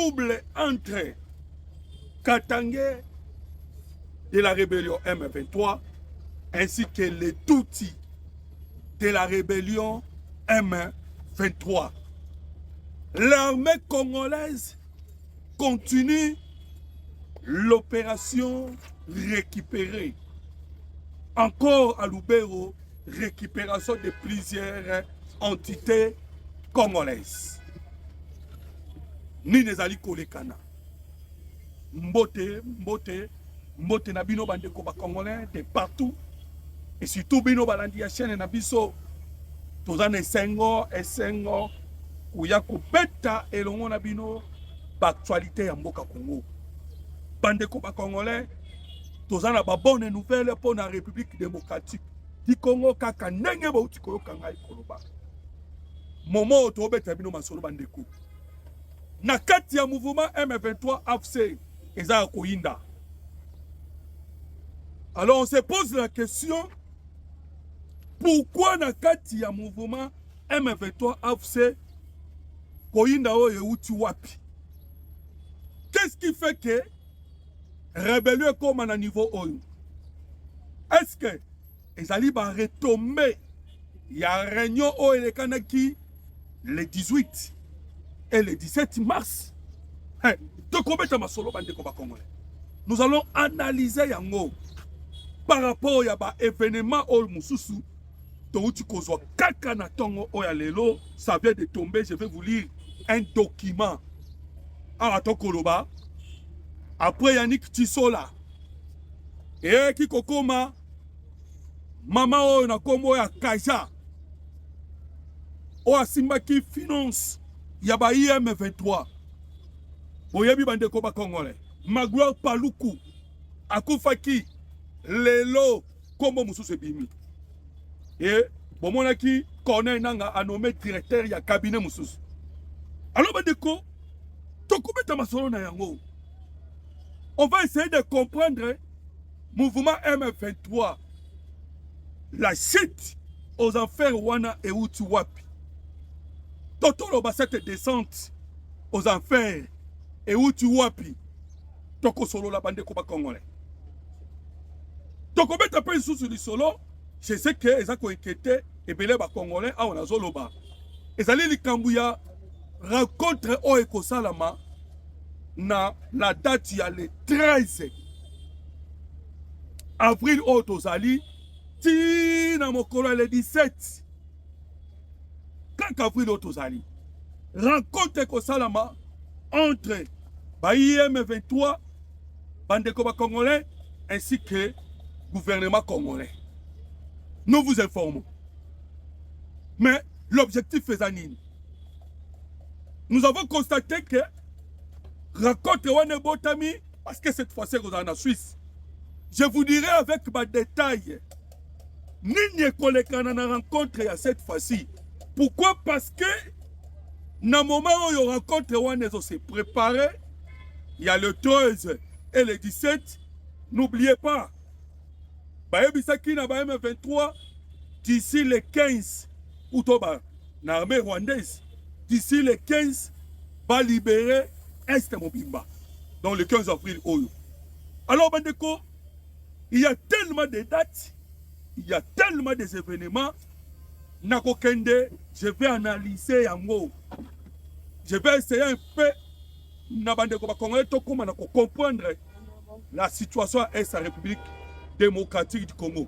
trouble entre Katangé de la rébellion M23 ainsi que les Tutsis de la rébellion M23. L'armée congolaise continue l'opération récupérée. Encore à Lubero, récupération de plusieurs entités congolaises. Nini ezali kolekana. Mbote na bino bandeko ba congolais de partout. Et surtout bino balandi ya chaîne na biso. Tozana esengo kuya kubeta elongo na bino ba actualité ya mboka Congo. Bandeko ba congolais tozana ba bonne nouvelle pour la République démocratique du Congo kaka ndenge ba uti koyoka ngai koloba. Momo tobeta bino masolo bandeko. Na kati ya mouvement M23 AFC eza koyinda. Alors on se pose la question, pourquoi na kati ya mouvement M23 AFC koyinda oyo uti wapi? Qu'est-ce qui fait que rébellion comme à niveau oyo? Est-ce que les alliés vont retomber? Il y a une réunion au Elekanaki le 18 et le 17 mars. Nous allons analyser yango par rapport à l'événement au Moussousou. Ça vient de tomber. Je vais vous lire un document. Après Yannick Tissola. Et qui kokoma Mama o na kombo ya Kaja. O asimba qui finance Yaba IM23. Boyebi bandeko ba Congolais. Magloire Paluku. Akufaki. Lelo. Kombo Moussousou Bimi. Et bomona ki connaît nanga a nommé directeur ya cabinet Moussousou. Alors bandeko. Tokubeta masolo na yango. On va essayer de comprendre mouvement M23. La chute aux enfers Wana et Utiwapi. Totolo ba cette descente aux enfers et Utiwapi. Toko solo la bande koba congolais. Toko beta pe sous le solo, je sais que ezako inquiété et belé ba congolais a on a zoloba. Ezali likambuya rencontre o ekosalama na la date ya le 13 avril au Tozali, Tina Mokolo le 17. Quand avril au Tozali, rencontre Kosalama entre Baïm 23, Bandekoba Congolais, ainsi que gouvernement congolais. Nous vous informons. Mais l'objectif est anine. Nous avons constaté que rencontre Wane Botami, parce que cette fois-ci, vous en Suisse. Je vous dirai avec ma détail. Nini kolekana na rencontre à cette fois-ci. Pourquoi? Parce que dans le moment où il rencontre Wane s'est préparé, il y a le 13 et le 17. N'oubliez pas. Baebisaki na Baem 23 d'ici le 15 Outoba, l'armée rwandaise. D'ici le 15 va libérer Est Mobimba, dans le 15 avril. Alors, Bandeko, il y a tellement de dates, il y a tellement des événements. Nakokende, je vais analyser yango. Je vais essayer un peu Bandeko Congolais comprendre la situation à la République démocratique du Congo.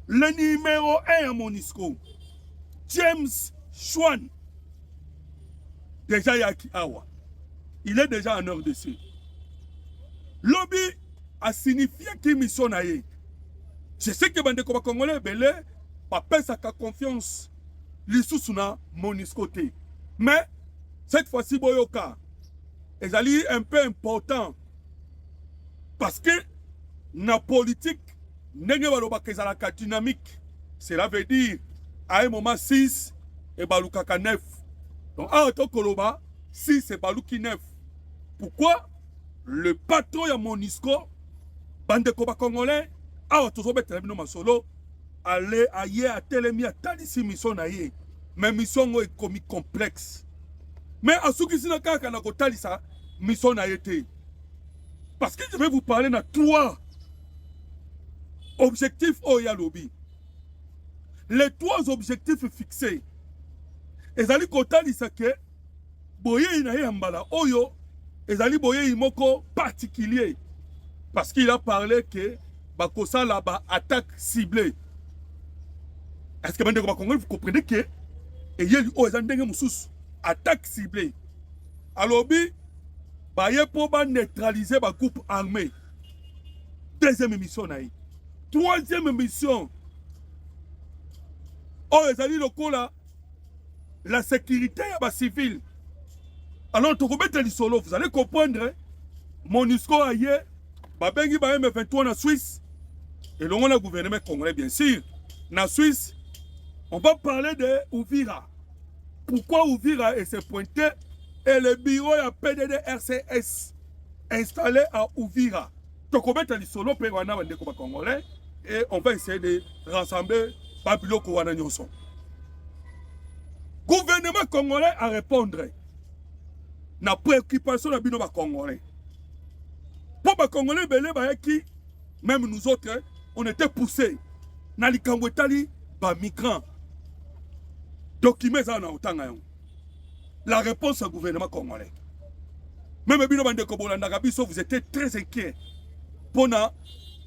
Le numéro 1 à Monisco, James Schwan. Déjà Yaki Awa. Il est déjà en RDC. Lobby a signifié qu'il mission naïe. Je sais que Bandeko Congolais belé pas sa confiance. L'issue Monisco. Mais cette fois-ci Boyoka est un peu important parce que la politique n'est pas dynamique. Cela veut dire à un moment 6 et Balukaka 9. Donc, à Otokoloba, 6 c'est Baluki 9. Pourquoi? Le patron de Monisco, Bandeko Congolais, a Solo, allait ailleurs à Télémi à Talissi mission naïe. Mais mission est comme complexe. Mais à ce qui s'est passé, ça mission a été. Parce que je vais vous parler de 3 objectifs au Yalobi. Les 3 objectifs fixés. Et ça dit que boye ina yambala oyo ezali boye imoko particulier parce qu'il a parlé que bakosa la ba attaque ciblée. Est-ce que vous comprenez que et yeli o ezandenge mususu attaque ciblée. Alors bi baye pour ba neutraliser ba groupe armé. Deuxième mission naï. Troisième mission. Oh ezali lokola la sécurité ya ba civil. Alors, vous allez comprendre, MONUSCO aïe, Babengi ba M23 en Suisse, et l'on a le gouvernement congolais, bien sûr. En Suisse, on va parler de Uvira. Pourquoi Uvira s'est pointé et le bureau à PDD RCS installé à Uvira. Donc, on va mettre les solos congolais et on va essayer de rassembler Babilo Kouana Nyonson. Gouvernement congolais à répondre. Na préoccupation de bino ba congolais. Pour ba congolais belé ba qui même nous autres on était poussés na likangwetali ba migrants. Documents ça na otanga yon. La réponse au gouvernement congolais. Même bino bande ko bolanda biso vous étiez très inquiets pour na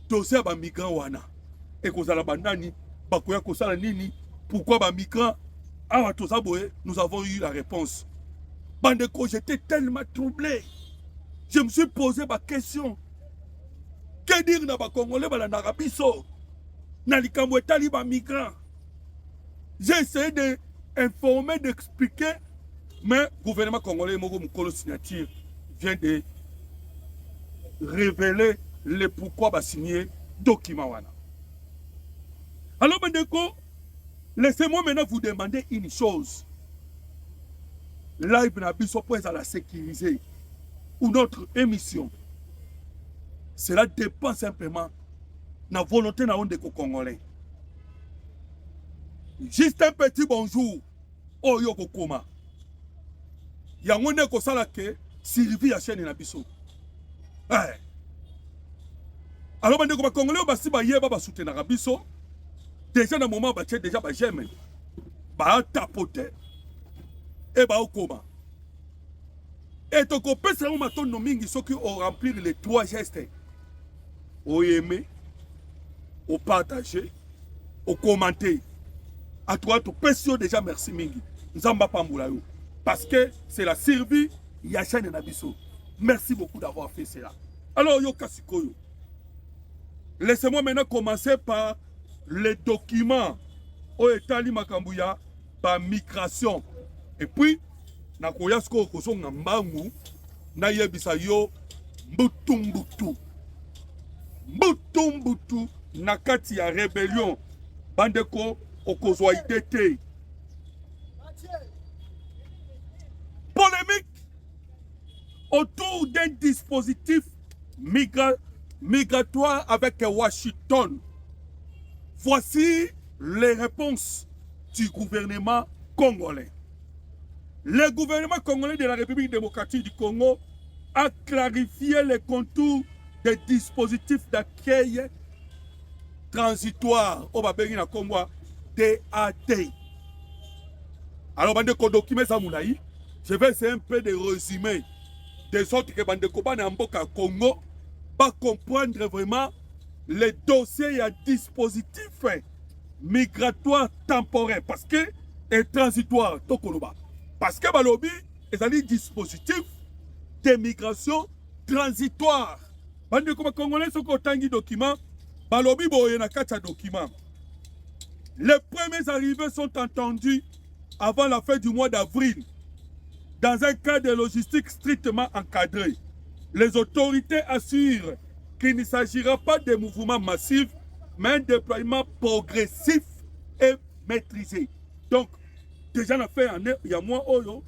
dossier ba migrants wana. Et ko zala bandani ba koya ko sala nini pourquoi ba migrants awa tozaboé nous avons eu la réponse. Bandeko, j'étais tellement troublé. Je me suis posé ma question. Que dire na ba Congolais ba na biso? Na likambo etali ba migrants. J'ai essayé d'informer, d'expliquer, mais le gouvernement congolais Mogo Mukolo signature vient de révéler le pourquoi ba signer document wana. Alors bandeko, laissez-moi maintenant vous demander une chose. Live Nabiso pour la sécuriser ou notre émission. Cela dépend simplement de la volonté de Congolais. Juste un petit bonjour. Oh yo kokoma. Yangone ko sala ke Sylvie a chaîne Nabiso. Alors bande ko Congolais basi ba yeba ba soutenir biso. Déjà dans moment ba déjà ba j'aime. Ba tapoter. Et bah au coma. Et ton copain sera un maton nomingi ceux qui ont rempli les 3 gestes. Au aimer, au partager, au commenter. À toi, tu peux déjà merci mingi. Nzamba Pamboulayo. Parce que c'est la survie Yachane Nabiso. Merci beaucoup d'avoir fait cela. Alors yo kasikoyo. Laissez-moi maintenant commencer par les documents au Etali Makambouya par migration. Et puis, na koyasko kozonga mbangu na yebisa yo mbutu na kati ya rébellion bandeko okozwa idete. Polémique autour d'un dispositif migratoire avec Washington. Voici les réponses du gouvernement congolais. Le gouvernement congolais de la République démocratique du Congo a clarifié les contours des dispositifs d'accueil transitoire au Babengina Congo DAT. Alors, bandeko document ça moulaï, je vais essayer un peu de résumer de sorte que bandeko Banamboka Congo va comprendre vraiment les dossiers et dispositifs migratoires temporaires parce que et transitoires tokoloba. Parce que balobi est un dispositif de migration transitoire. Bande comme Congolais sont autant documents. Balobi boye na kacha document. Les premiers arrivés sont entendus avant la fin du mois d'avril. Dans un cadre de logistique strictement encadré, les autorités assurent qu'il ne s'agira pas de mouvements massifs, mais un déploiement progressif et maîtrisé. Donc, déjà, on a fait il y a moins oyo,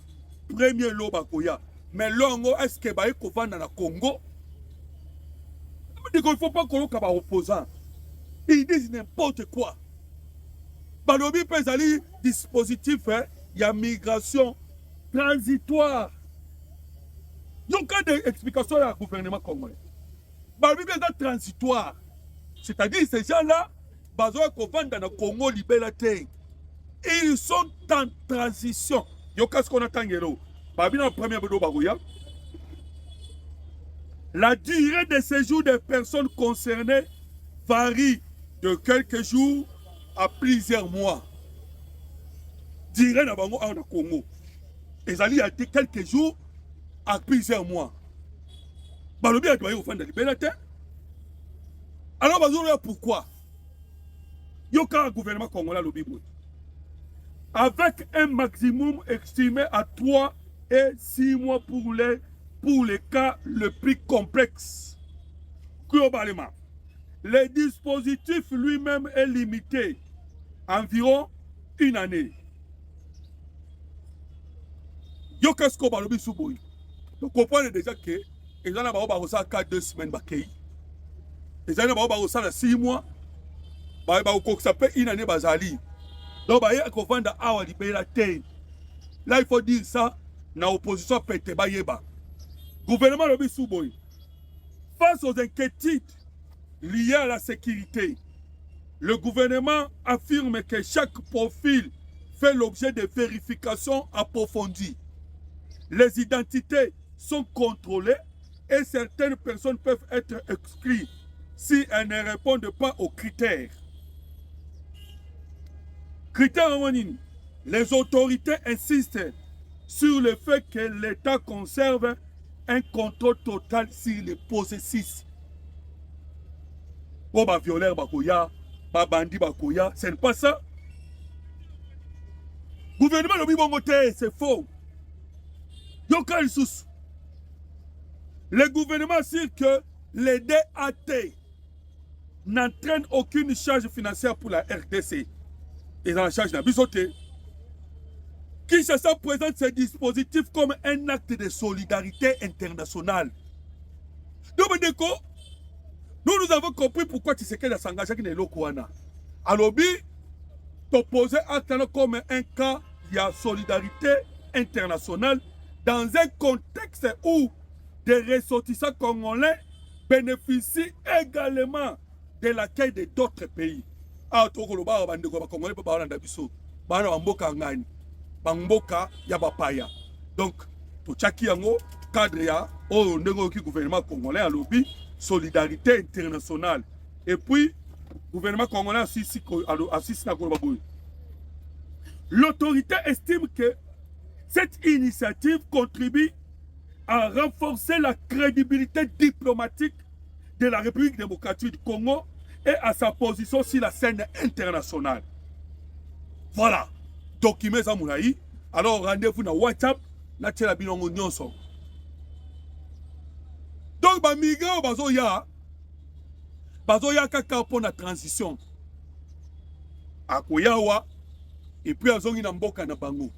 premier loba koya. Mais longo, est-ce que baï kovan dans le Congo? Il ne faut pas qu'on ait un opposant. Ils disent n'importe quoi. Balobi Pezali, dispositif, il y a migration transitoire. Il y a aucune explication à gouvernement congolais. Balobi est transitoire. C'est-à-dire ces gens-là, bazoa ko vanda na Congo libéré. Ils sont en transition. Il y a ce qu'on attend ngelo. Babi na premier bodo bagoya. La durée de séjour des personnes concernées varie de quelques jours à plusieurs mois. Durée na bango en Congo. Ils allaient à quelques jours à plusieurs mois. Balobi a doit au fond de liberté. Alors pourquoi? Il y a un gouvernement congolais lobby. Avec un maximum estimé à 3 et 6 mois pour les cas le plus complexes. Globalement, le dispositif lui-même est limité environ une année. Yo qu'est-ce qu'on va le souboui? Donc comprenez déjà que ils en ont ça 2 semaines bakei. Ils en ont ça 6 mois. Ba ça peut une année bazali. Donc ba ya ko vanda awa libéra terre. Là il faut dire ça na opposition pete ba yeba. Gouvernement le souboui. Face aux inquiétudes liées à la sécurité, le gouvernement affirme que chaque profil fait l'objet de vérifications approfondies. Les identités sont contrôlées et certaines personnes peuvent être exclues si elles ne répondent pas aux critères. Critères, les autorités insistent sur le fait que l'État conserve un contrôle total sur les possessifs. Oh, bah, violeur, bakoya, bah, bandit, bakoya, c'est pas ça. Gouvernement, le bibongote, c'est faux. Le gouvernement assure que les DAT n'entraînent aucune charge financière pour la RDC. Ils en charge d'Abisoté. Kinshasa présente ce dispositif comme un acte de solidarité internationale. Donc, nous avons compris pourquoi Tshisekedi a s'engagé avec les Lokouana. Alors, t'opposer acte comme un cas de solidarité internationale dans un contexte où des ressortissants congolais bénéficient également de l'accueil de d'autres pays. Ah, Tokoloba, Bandeko, Congolais, Banda Bisso, Bana Mboka Ngani, Bamboka, Yabapaya. Donc, Tochaki Yango, cadre ya, au gouvernement congolais à lobby, solidarité internationale. Et puis, gouvernement congolais assiste à Kolobaboui. L'autorité estime que cette initiative contribue à renforcer la crédibilité diplomatique de la République démocratique du Congo et à sa position sur la scène internationale. Voilà. Document ça moulaï. Alors rendez-vous dans WhatsApp. Na tchela binongo nyonso. Donc ba migrants bazoya kaka pour la transition. Akoyawa et puis azongi na mboka na bango.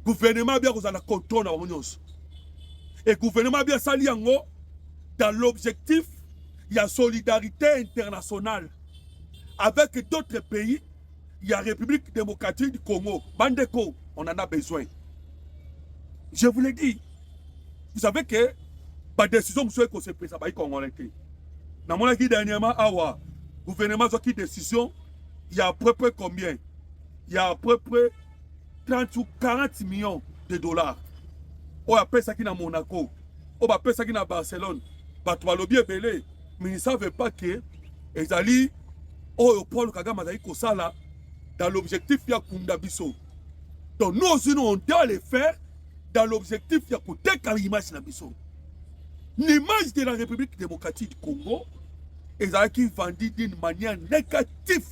Gouvernement bien vous avez contrôle na nyonso. Et gouvernement bien sali yango dans l'objectif il y a solidarité internationale avec d'autres pays. Il y a République démocratique du Congo. Bandeko, on en a besoin. Je vous l'ai dit. Vous savez que la décision que vous se prise, c'est congolais. Dans mon avis, dernièrement, awa, gouvernement a pris décision, il y a à peu près combien? Il y a à peu près 30 ou 40 millions de dollars. On appelle ça qui est à Monaco. On appelle ça qui est à Barcelone. Bato balobi ebele. Mais ils ne savent pas que les alliés, Paul Kagame a dit que ça là, dans l'objectif, il y a Kundabiso. Donc nous aussi, on doit le faire dans l'objectif, il y a Kuteka l'image de Biso. L'image de la République démocratique du Congo est qui vendue d'une manière négative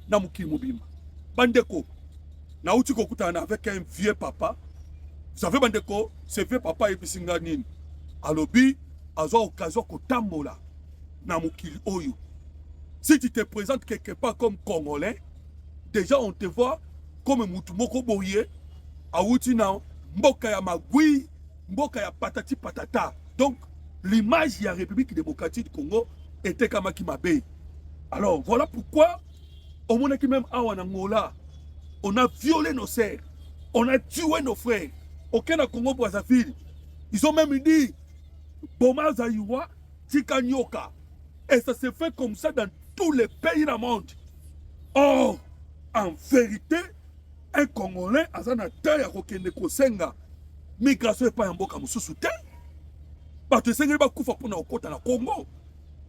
dans Mouki Mobima. Bandeko, Naouti Kokutana avec un vieux papa. Vous savez, Bandeko, ce vieux papa est Pissinganin. Alobi, a eu occasion de tambola. Si tu te présentes quelque part comme Congolais, déjà on te voit comme Moutoumoko Boye, Aoutina, Mboka ya Magui, Mboka ya Patati Patata. Donc, l'image de la République démocratique du Congo était comme Mabe. Alors, voilà pourquoi, au moment qui même à Angola, on a violé nos serfs. On a tué nos frères. Aucun à Congo Brazzaville. Ils ont même dit Boma Zaywa, Tikanyoka. Et ça se fait comme ça dans tous les pays du monde. Or, en vérité, un Congolais a un terre à Kokende Kosenga. Migration n'est pas un bon comme sous-souté. Parce que c'est un peu pour nous côté dans le Congo.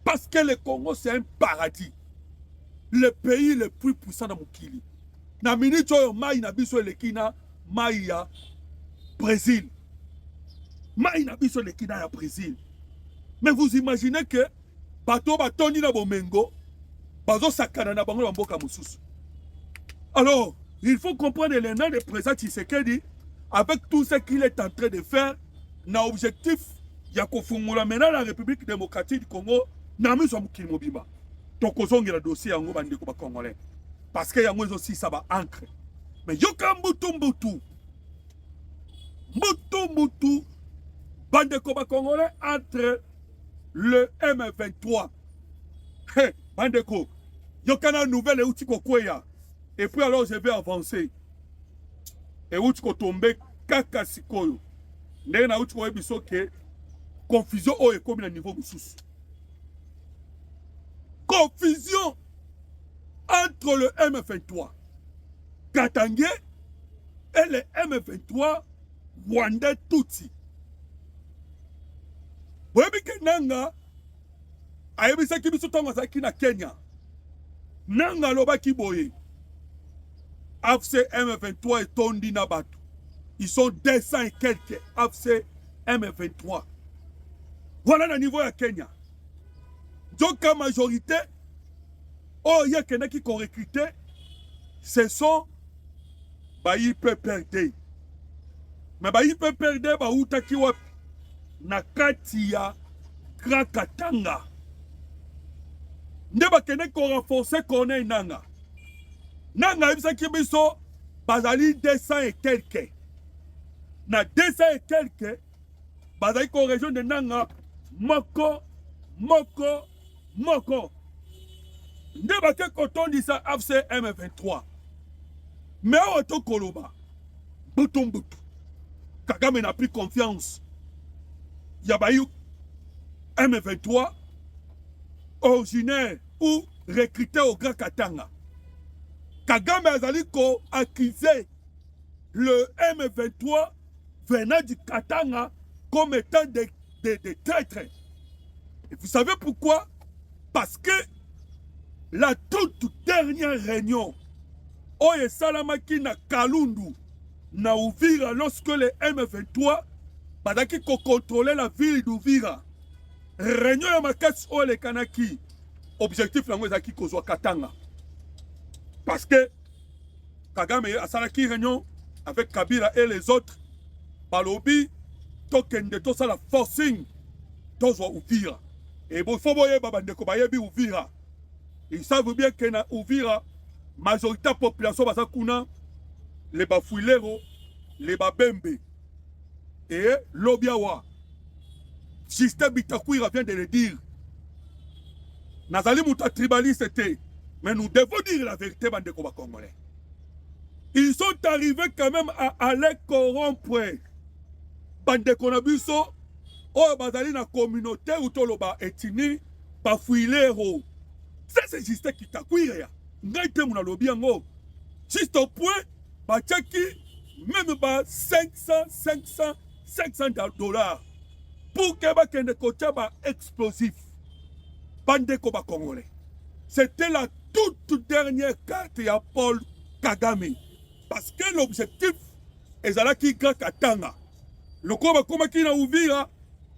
Parce que le Congo, c'est un paradis. Le pays le plus puissant dans Mukili. Na minute où Maï na biso le Kina, Maï ya Brésil. Maï na biso le Kina ya Brésil. Mais vous imaginez que bateau batoni na bomengo, bazo sakana na bango mboka mususu. Alors, il faut comprendre les noms de président Tshisekedi avec tout ce qu'il est en train de faire, na objectif ya kofungula maintenant la République démocratique du Congo na miso mukili mobimba. Tokozongi la dossier yango bandeko ba Congolais. Parce que yango aussi ça va ancre. Mais yoka mbutu bandeko ba Congolais entre le M23. Hey, bandeko, yokana nouvelle outi kokweya. Et puis alors je vais avancer. Et outi ko tombe kaka sikoyo. Ndenge na outi ko ebiso ke confusion o e comme na niveau mususu. Confusion entre le M23 Katangé et le M23 Rwanda Tutsi. Webike nanga ayebisa kibiso tonga zaki na Kenya. Nanga loba kiboye. AFC M23 et tondi na batu. Ils sont 200 et quelques AFC M23. Voilà le niveau à Kenya. Donc la majorité, oh il y a quelqu'un qui ont recruté, ce sont Bayi peut perdre. Mais Bayi peut perdre, Baouta qui wa Nakatia Krakatanga. Ndeba quelqu'un qui renforcé qu'on est nanga. Nanga ibisa kibiso bazali 200 et quelques. Na 200 et quelques, bazali ko région de Nanga, Moko. Ndeba ke koton dit ça AFC M23. Mais au to koloba. Bouton. Kagame n'a plus confiance. Yabayou M23 originaire ou recruté au Grand Katanga. Kagame azali ko accusé le M23 venant du Katanga comme étant des traîtres. Et vous savez pourquoi? Parce que la toute dernière réunion, Oye Salamaki na Kalundu, na Uvira, lorsque le M23, badaki ko contrôler la ville d'Uvira, réunion ya makasi Ole Kanaki, objectif nango ezaki kozwa Katanga. Parce que Kagame a salaki réunion avec Kabila et les autres, balobi, tokende to sala forcing, tozwa Uvira. Et bon, il faut voir babandeko bayebi Uvira. Ils savent bien que na Uvira, majorité de la population basakuna, les bafouilero, les babembe et l'obiawa. Justin Bitakwira vient de le dire. Nazali Mouta tribaliste était. Mais nous devons dire la vérité, bandeko ba Congolais. Ils sont arrivés quand même à aller corrompre. Bandeko na biso. Oh, bazali na communauté ou toloba etini bafouilero. Ça c'est juste qui takwira. Ngaite muna lobi yango. Juste au point bachaki même ba 500 $. Pour que ba kende kocha ba explosif. Bandeko ba Congolais. C'était la toute dernière carte ya Paul Kagame. Parce que l'objectif est zalaki Katanga. Le koba koma ki na Uvira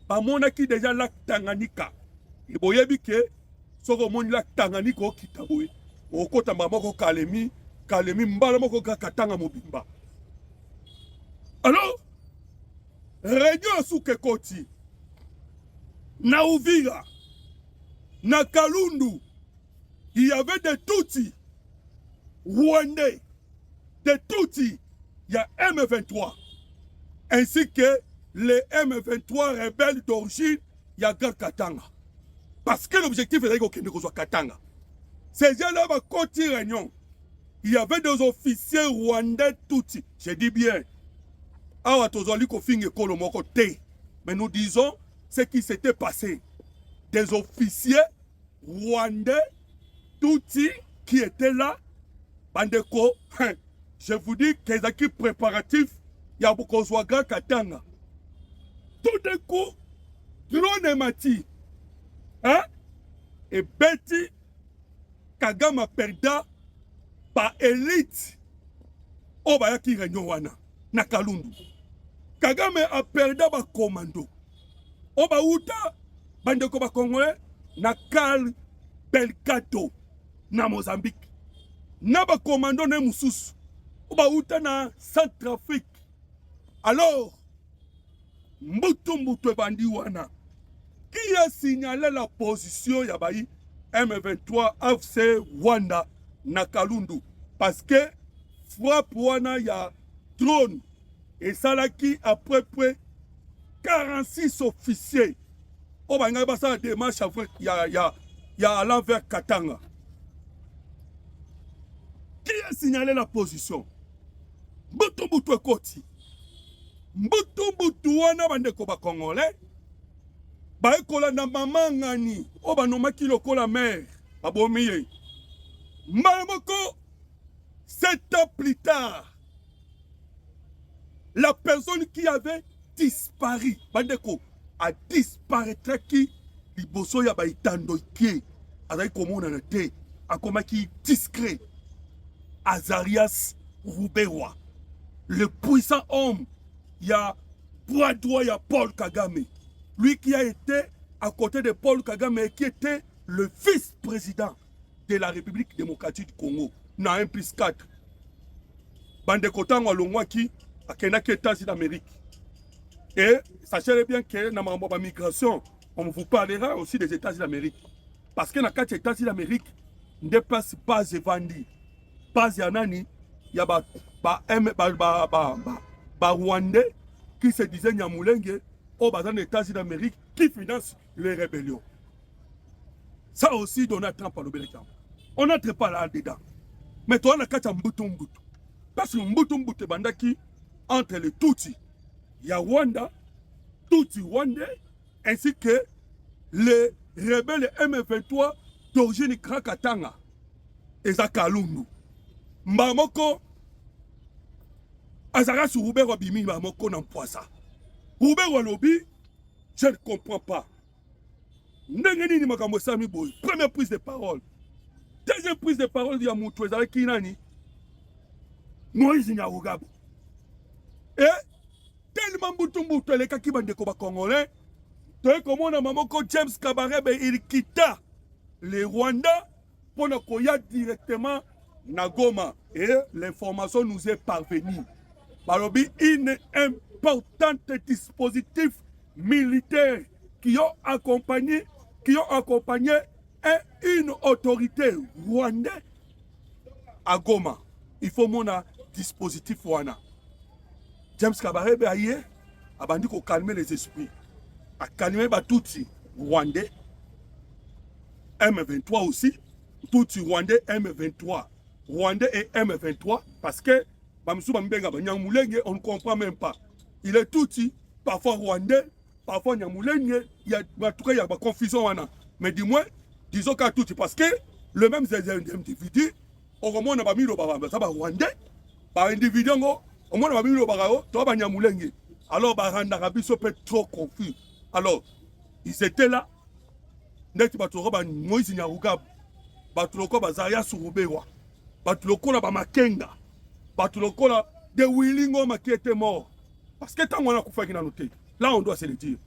bamonaki déjà lac Tanganyika. Et boyebi ke soko moni lac Tanganyika okita boye. Okota moko Kalemi mbala moko Katanga mobimba. Alors réunion souke koti na Uvira na Kalundu, il y avait des Tutsis Rwandais, des Tutsis, il y a M23 ainsi que les M23 rebelles d'origine, il y a Grand Katanga. Parce que l'objectif est de Katanga. Ces gens-là vont continuer réunion. il y avait des officiers rwandais Tutsi. Je dis bien. Mais nous disons ce qui s'était passé. Des officiers rwandais Tutsi qui étaient là. Bandeko, je vous dis qu'ils ont qui préparatifs. Il y a beaucoup de grand Katanga. Tout d'un coup, drone et mati. Hein? Et Betty Kagame perda par élite. Obaya ki réunion wana na Kalundu. Kagame a perda ba commando. Oba uta bandeko ba Congolais na Cal Belcato na Mozambique. Na ba commando ne mususu. Oba uta na Centrafrique. Alors Mbutu bandi wana qui a signalé la position Yabayi M23 AFC Rwanda na Kalundu parce que frappe wana ya drone et salaki après près 46 officiers au banga basa démarche avec ya allant vers Katanga. Qui a signalé la position? Mbutu ekoti. Mbutu wana bandeko ba Congolais ba ekola na mama ngani o banomaki lokola mère babomiye moko 7 ans plus tard la personne qui avait disparu bandeko a disparaître qui liboso ya baitando ki azali komona na te akomaki discret. Azarias Ruberwa, le puissant homme. Il y a bras droit, il y a Paul Kagame. Lui qui a été à côté de Paul Kagame et qui était le vice-président de la République démocratique du Congo. Na 1+4. Bande Kotango Longwaki a Kenaki États-Unis d'Amérique. Et sachez bien que dans ma migration, on vous parlera aussi des États-Unis d'Amérique. Parce que dans les États-Unis d'Amérique, on dépasse base Vandi. Base Yanani, il y a Rwandais qui se disait Nyamulenge au bazar des États-Unis d'Amérique qui finance les rébellions. Ça aussi, Donald Trump a le Bélécam. On n'entre pas là-dedans. Mais toi, on a qu'à Mbutu. Parce que Mbutu bandaki entre les Tutsi, il y a Rwanda, Tutsi Rwandais, ainsi que les rebelles M23 d'origine Grand Katanga et Zakalundu. Mbamoko Azara sur Roubert Wabimi Mbamoko n'empoisa. Roubert Walobi, je ne comprends pas. N'engeni ni makambo sami boy. Première prise de parole. Deuxième prise de parole de Yamoutou Ezara Kinani. Moïse Nyarugabo. Et tellement Mbutu les kakibande de Koba Congolais. Tu comme on a Mamoko James Kabarebe, il quitta les Rwandais pour ne koya directement Nagoma. Et l'information nous est parvenue. Balobi, une importante dispositif militaire qui ont accompagné une autorité rwandaise à Goma. Il faut mon dispositif wana. James Kabarebe aye abandi ko calmer les esprits. A calmer ba Tutsi rwandais M23 aussi. Tutsi rwandais M23. Rwandais et M23 parce que on ne comprend même pas. Il est Tutsi, parfois rwandais, parfois Nyamulenge, il y a en tout cas il y a confusion. Mais du moins, disons qu'à Tutsi parce que le même individu, au moins on a mis le rwandais, par individu, au moins on a mis le barao, toi Nyamulenge. Alors Barandarabi peut être trop confus. Alors, ils étaient là. Net Batoroba Moïse Nyarugabo, Batuloko Bazaria Surubewa, Batuloko na Bamakenga. Batulokola de Willingo qui était mort. Parce que tant qu'on a fait une noté, là on doit se le dire.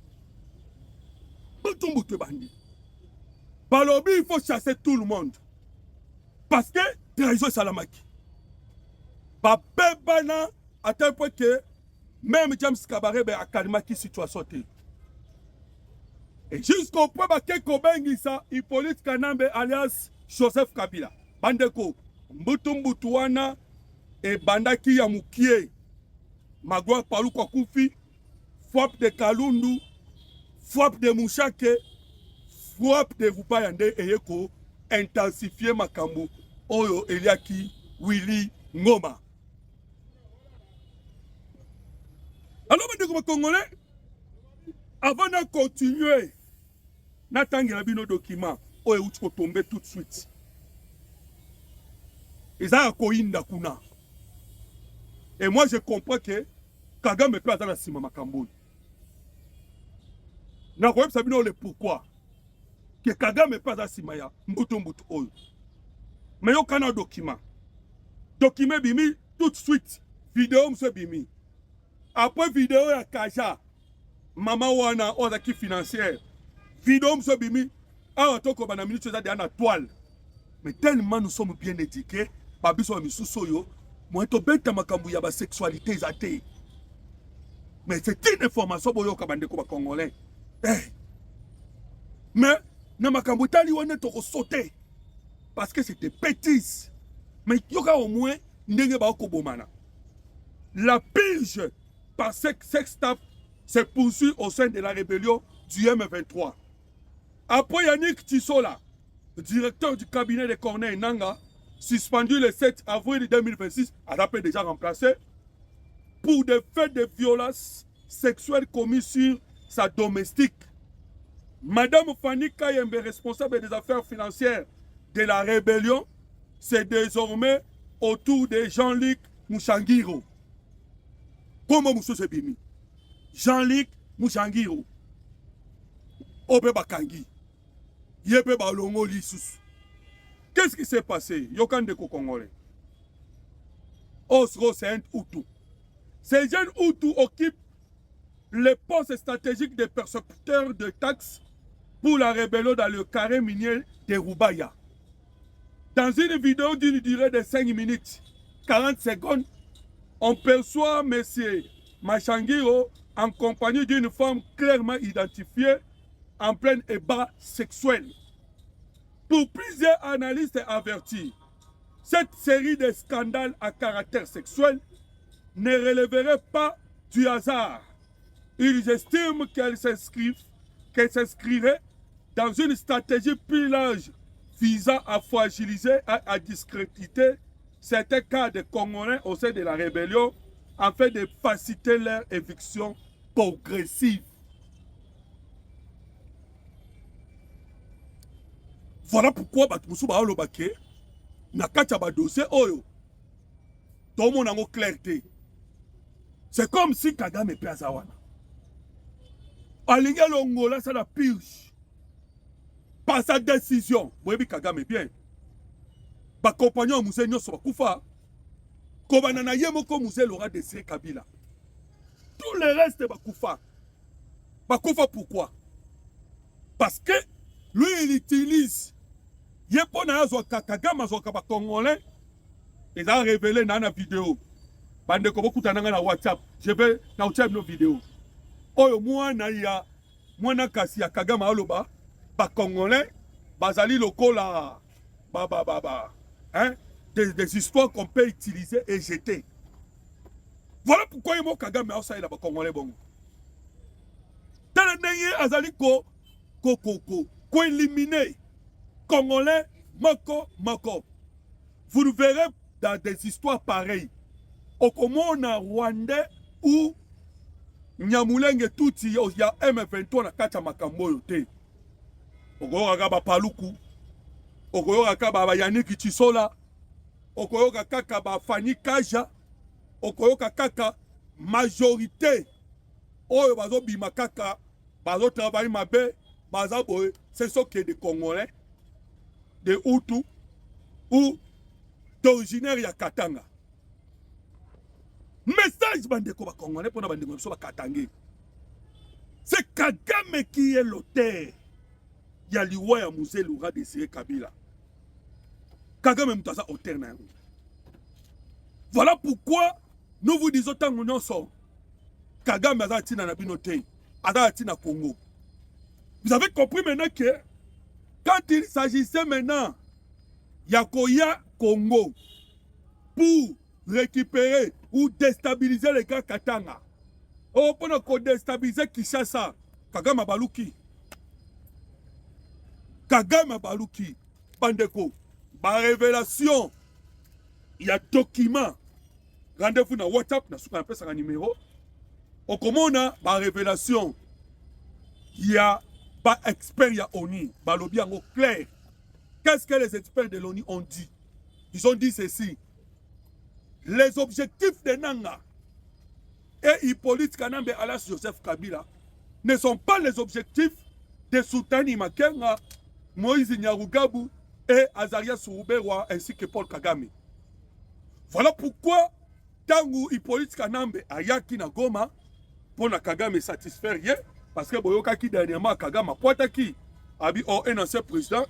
Mbutu bandi. Balobi, il faut chasser tout le monde. Parce que trahison Salamaki. Bana à tel point que même James Kabarebe a calmé qui situation. Et jusqu'au point que Kobengi sa Hippolyte Kanambe alias Joseph Kabila. Bandeko, Mbutu wana et bandaki ya mukie Magloire Palu kwa kufi frappe de Kalundu frappe de Mouchake frappe de Vupayande et yeko intensifier makambo oyo eliaki Willy Ngoma. Alors, mes Congolais, avant de continuer, n'attendez pas nos documents, ou est tomber tout de suite. Ils ont koinda kuna. Et moi, je comprends que Kagame peut attendre la Sima Makamboul. Je ne sais pas le pourquoi. Que Kagame peut attendre la Sima ya Mbuto Oyo. Mais il y a un document. Document bimi tout de suite. Vidéo mse bimi. Après vidéo ya Kaja. Maman wana ozaki financière. Vidéo mse bimi. Ah, toko bana minute ça derrière la toile. Mais tellement nous sommes bien éduqués. Babiso misuso yo. Moi to beta makambu ya ba sexualité zate. Mais c'est une information boyo kabande ko ba congolais. Eh. Mais na makambu tali wana to sauter. Parce que c'est des bêtises. Mais yoka au moins ndenge ba ko bomana. La pige par Sextap se poursuit au sein de la rébellion du M23. Après Yannick Tissola, directeur du cabinet de Corneille Nanga, suspendu le 7 avril 2026, a rappelé déjà remplacé, pour des faits de violence sexuelle commis sur sa domestique. Madame Fanny Kayembe, responsable des affaires financières de la rébellion, c'est désormais autour de Jean-Luc Mouchangiro. Comment Moussou se bimi? Jean-Luc Mouchangiro. Obe Bakangi. Yebe Balongo Lissous. Qu'est-ce qui s'est passé? Yokan de Congolais. Osro, c'est un Hutu. Ces jeunes Hutus occupent les postes stratégiques des persécuteurs de taxes pour la rébellion dans le carré minier de Rubaya. Dans une vidéo d'une durée de 5 minutes, 40 secondes, on perçoit M. Machangiro en compagnie d'une femme clairement identifiée en plein ébat sexuel. Pour plusieurs analystes avertis, cette série de scandales à caractère sexuel ne relèverait pas du hasard. Ils estiment qu'elle s'inscrirait dans une stratégie plus large visant à fragiliser et à discréditer certains cas de Congolais au sein de la rébellion afin de faciliter leur éviction progressive. Voilà pourquoi Batmusu Baolo Bake n'a qu'à dossier Oyo. Tout le monde a une clarté. C'est comme si Kagame est Azawana. Alinga Longola, ça la purge. Par sa décision. Vous voyez Kagame est bien. Ba compagnon Moussé Nyoso Koufa. Kobanana Yemoko Moussé l'aura décidé Kabila. Tout le reste Bakoufa. Bakoufa pourquoi? Parce que lui il utilise. Yepona Kagame Azoka Congolais. Il a révélé dans la vidéo. Bande ko beaucoup tananga na WhatsApp. Je vais na WhatsApp nos vidéos. Oyo mwana ya mwana kasi ya Kagame aloba ba Congolais bazali lokola hein des histoires qu'on peut utiliser et jeter. Voilà pourquoi il Kagame a ça il a ba Congolais bongo. Tala ndenge azali ko éliminer Congolais moko. Vous le verrez dans des histoires pareilles. Au Komona Rwandais ou Nyamulenge Tuti, il y a M23 na kata makambo yote. Okoyoka ba Paluku, okoyoka ba Yannick Tissola, okoyoka kaka ba Fanny Kaja, okoyoka kaka majorité. Oyo bazo bima kaka, bazo travailler mabe, bazo boye, c'est ce que des Congolais, des Hutus ou d'originaire ya Katanga. Message bandeko ba Congolais pour bandeko so ba Katangé. C'est Kagame qui est l'auteur. Il y a liwa ya Moussé Loura Désiré Kabila. Kagame mutasa auteur na yango. Voilà pourquoi nous vous disons tant nous sommes. Kagame azati na binote, azati na Congo. Vous avez compris maintenant que quand il s'agissait maintenant Yakoya Congo pour récupérer ou déstabiliser les gars Katanga. Oh, pour déstabiliser Kinshasa, Kagame Baluki. Kagame Baluki. Bandeko. Ba révélation. il y a document. Rendez-vous dans WhatsApp, dans ce qu'on appelle ça un numéro. Au comment on a la révélation. Il y a pas expert, il y a ONU. Bah, le bien clair. Qu'est-ce que les experts de l'ONU ont dit? Ils ont dit ceci. Les objectifs de Nanga et Hippolyte Kanambe alias Joseph Kabila ne sont pas les objectifs de Sultani Makenga, Moïse Nyarugabo et Azaria Sourouberwa ainsi que Paul Kagame. Voilà pourquoi Tangu Hippolyte Kanambe ayaki na Goma pour na Kagame satisfaire ye parce que boyoka ki dernièrement Kagame poataki abi un ancien président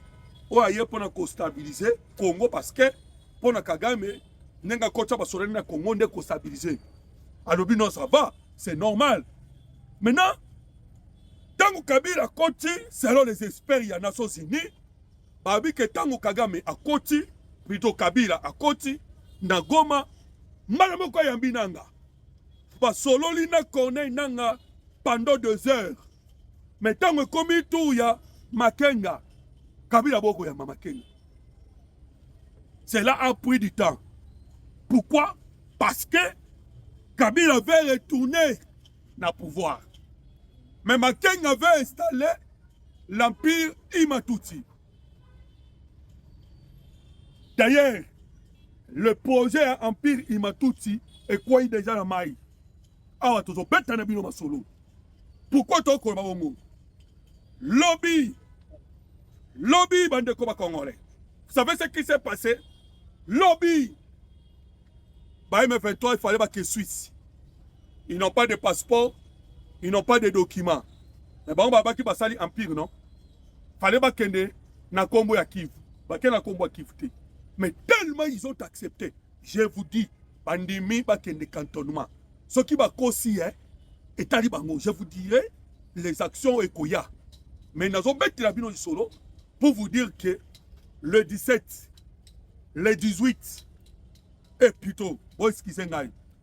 o aye pour na stabiliser Congo parce que pour na Kagame nenga kocha basolani na Congo nde ko stabiliser. Alobi non ça va, c'est normal. Maintenant Tangu Kabila koti selon les experts ya Nations Unies babi que Tangu Kagame a koti plutôt Kabila a koti na Goma mbala moko yambi nanga ba sololi na Corneille nanga pendant 2 heures mais tango komi tout ya Makenga Kabila boko ya Makenga. Cela a pris du temps. Pourquoi? Parce que Kabila avait retourné na pouvoir. Mais Makenga avait installé l'empire Imatuti. D'ailleurs, le projet Empire Imatuti est quoi déjà la maille? Ah, tu as bête na bino masolo. Pourquoi tu as quoi bango? Lobby bande ko ba congolais. Vous savez ce qui s'est passé? Lobby. Bah M23 il fallait pas que Suisse. Ils n'ont pas de passeport, ils n'ont pas de documents. Mais bon baba qui basali Empire non. Fallait pas kende na kombo ya Kivu. Ba kende na kombo ya Kivu te. Mais tellement ils ont accepté, je vous dis, bandimi bakende cantonnement. Ce qui va causer, et talibango, je vous dirai, les actions ekoya. Mais nous avons mis la bino solo pour vous dire que le 17, le 18, et plutôt,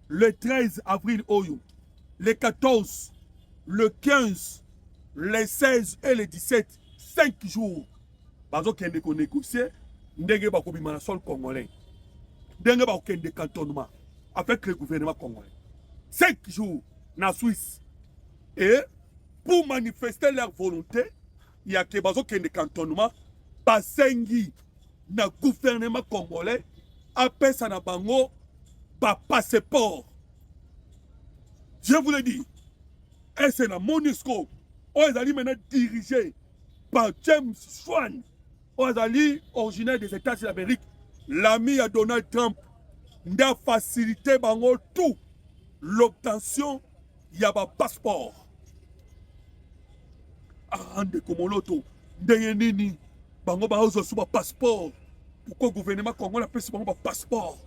le 13 avril, le 14, le 15, le 16 et le 17, 5 jours, nous avons négocié. Ndenge ba kobima na sol congolais. Ndenge ba okende cantonnement avec le gouvernement congolais. 5 jours na Suisse. Et pour manifester leur volonté, il y a que bazo kende cantonnement basengi na gouvernement congolais appelle ça na bango ba passeport. Je vous le dis. Et c'est la MONUSCO. On est allé maintenant dirigé par James Swan. Ozali, originaire des États-Unis d'Amérique, l'ami à Donald Trump, n'a facilité tout l'obtention il y a un passeport. Ah, de Komoloto, de bango ba ozo suba passeport. Pourquoi le gouvernement congolais appelle ce passeport?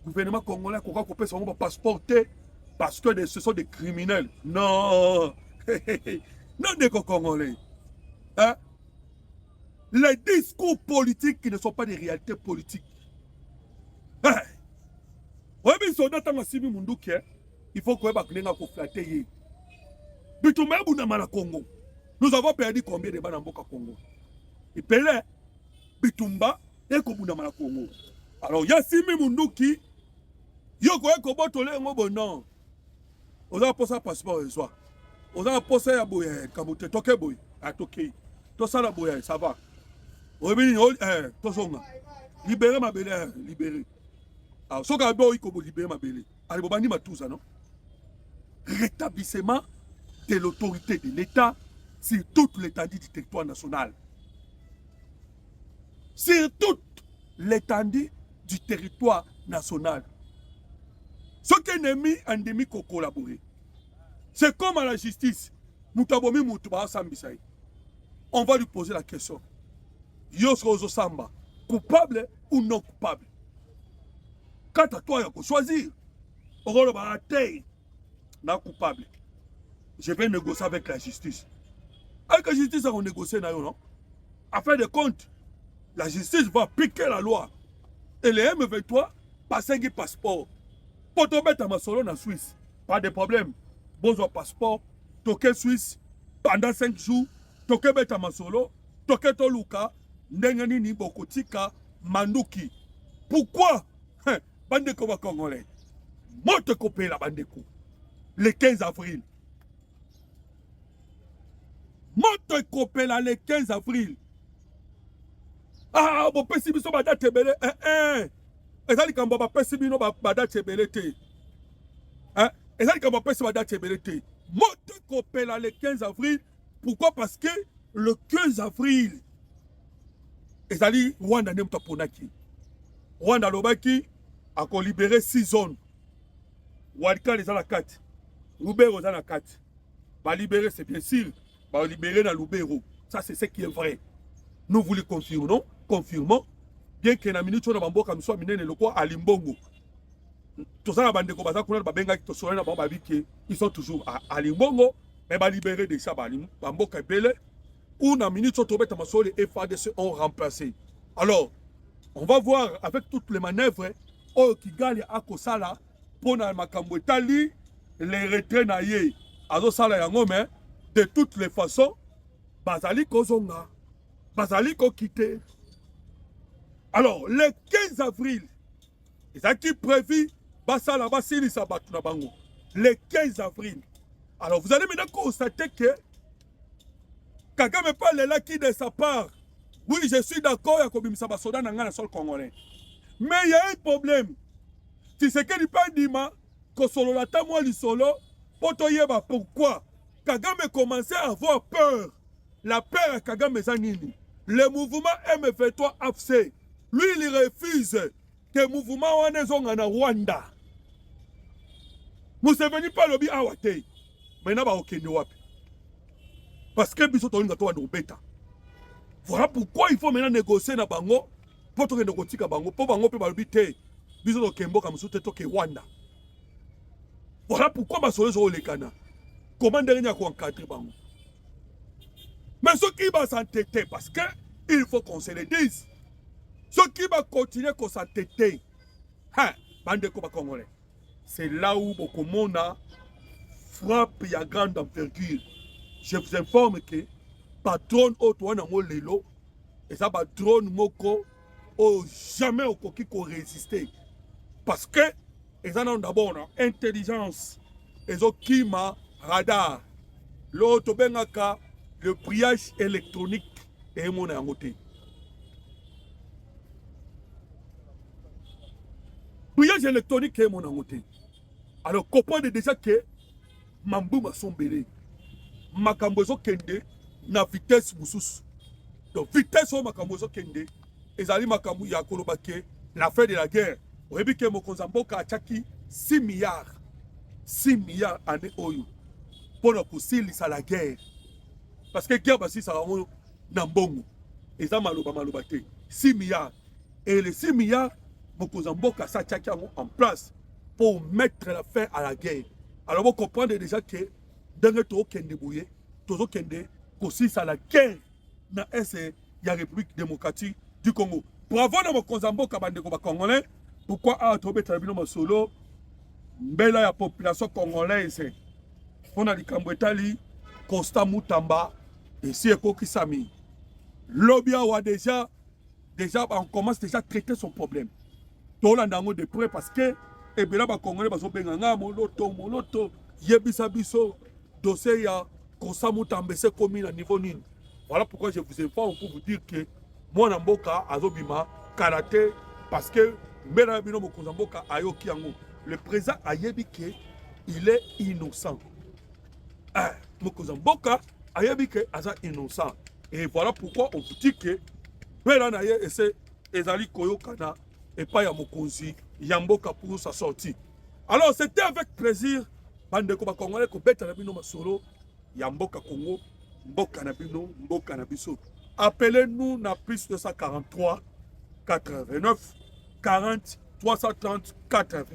Le gouvernement congolais appelle ce passeport parce que ce sont des criminels. Non, non des Congolais. Hein? Les discours politiques qui ne sont pas des réalités politiques. Il faut que nous avons perdu combien de balles en Congo? Et Pelé, Bitumba, et Kobunamala Congo. Alors, il y a Simi Munduki, Yoko Ekobotole Ngobonon. On a posé un passeport ce soir. On a posé un boye, Kaboute, Tokeboy, à Toké. Tout ça, ça va. Libérez ma belle, libérez. Alors, ce qu'il faut libérer ma belle. Allez, tout ça, non? Rétablissement de l'autorité de l'État sur toute l'étendue du territoire national. Sur toute l'étendue du territoire national. Ce qui est ennemi, endémique, collaborer. C'est comme à la justice. On va lui poser la question. Yosko Samba, coupable ou non coupable? Quant à toi, il faut choisir. On va non coupable. Je vais négocier avec la justice. Avec la justice, on négocie, non? À fin de compte, la justice va appliquer la loi. Et les M23 passent un passeport. Pour te mettre à solo en Suisse, pas de problème. Bon passeport, toqué Suisse, pendant 5 jours, toqué mettre à solo, toqué Toluca, Ndengani ni Bokotika, Manduki. Pourquoi? bandeko ba congolais. Moto copé la bandeko. Le 15 avril. Moto copé la le 15 avril. Ah, bon pesi biso ba date belé. Ezali kamba ba pesi bino ba date belé te. Hein? Ezali kamba pesi ba date belé te. Moto copé la le 15 avril. Pourquoi? Parce que le 15 avril, ezali Rwanda nemta ponaki. Rwanda lobaki a libéré 6 zones. Wadika les a la 4. Lubero les a la 4. Ba libérer c'est bien sûr. Ba libérer dans Lubero. Ça c'est ce qui est vrai. Nous voulons confirmons. Confirmons. Bien que na minute on a bamboka mso minene lokwa alimbongo. Tout ça la bande ko baza kuna ba benga ki to soyena ba babiki. Ils sont toujours à Limbongo. Mais va libérer des sabalim, Bamboka Bele, ou na minute Tobeta Masole et FADC ont remplacé. Alors, on va voir avec toutes les manœuvres, au Kigali à Kosala, pour na makambo Tali, les retraits naïe, Azo Sala Yangome, de toutes les façons, Bazali Kozonga, Bazali Kokite. Alors, le 15 avril, ils ont qui prévu, Basala Basili Sabatuna Bango, le 15 avril. Alors vous allez maintenant constater que Kagame parle là qui de sa part. Oui, je suis d'accord avec Kobimisa Basoda dans le sol congolais. Mais il y a un problème. Tu sais que pas Dima, que solo la tamwa li solo, pourquoi Kagame commençait à avoir peur. La peur à Kagame Zanini. Le mouvement M23 AFC, lui il refuse que le mouvement Wanezong en Rwanda. Museveni pas lobby awate. Maintenant, bah, ok, parce que biso tolinga to ando beta. Voilà pourquoi il faut maintenant négocier na bango pour to négocier ka bango pour bango pe balobi te biso to kembo ka musu te to ke Rwanda. Voilà pourquoi ba solo zo lekana. Comment dernier ko encadrer bango. Mais ce qui va s'entêter parce que il faut qu'on se le dise. Ce qui va continuer qu'on s'entêter. Hein, bande ko ba congolais. C'est là où beaucoup monde a frappe à grande envergure. Je vous informe que patron Otouana Molelo et ça drone moko au jamais au coquille qu'on résister. Parce que ils ont d'abord intelligence, ils ont kima radar, l'autre bengaka le priage électronique et mon angoté. Priage électronique et mon angoté. Alors comprendre déjà que Mambouma sombele. Makambozo kende na vitesse mususu. Donc vitesse au makambozo kende. Ezali makambu ya kolobake la fin de la guerre. Oyebi ke mokonzamboka achaki 6 milliards. 6 milliards année oyo. Pour la kosilisa la guerre. Parce que guerre basi ça va na mbongo. Eza maloba te. 6 milliards. Et les 6 milliards mokonzamboka sa achaki en place pour mettre la fin à la guerre. Alors vous comprenez déjà que dans le temps kende bouye, tozo kende aussi ça la guerre dans la République démocratique du Congo. Bravo na mokonzambo kabande ko ba congolais. Pourquoi a tombé trabino masolo mbela ya population congolaise. On a dit Kambwetali, Constant Moutamba et si Ekokisami. Lobia wa déjà on commence déjà à traiter son problème. Tout l'andango de près parce que et bien là, les Congolais sont moloto, yebisa biso, dossier ya Konsamu Tambese commis à niveau nini. Voilà pourquoi je vous informe pour vous dire que moi Namboka azobima karaté parce que mbela bino mokonzamboka ayoki yango. Le président ayebi que il est innocent. Mokonzamboka ayebi que aza innocent. Et voilà pourquoi on vous dit que mbela na ye ese ezali koyokana et pas ya mokonzi Yamboka pour sa sortie. Alors c'était avec plaisir bande ko ba congolais ko beta na bino masolo Yamboka Congo mboka na bino mboka na biso. Appelez-nous na plus 243 89 40 330 80.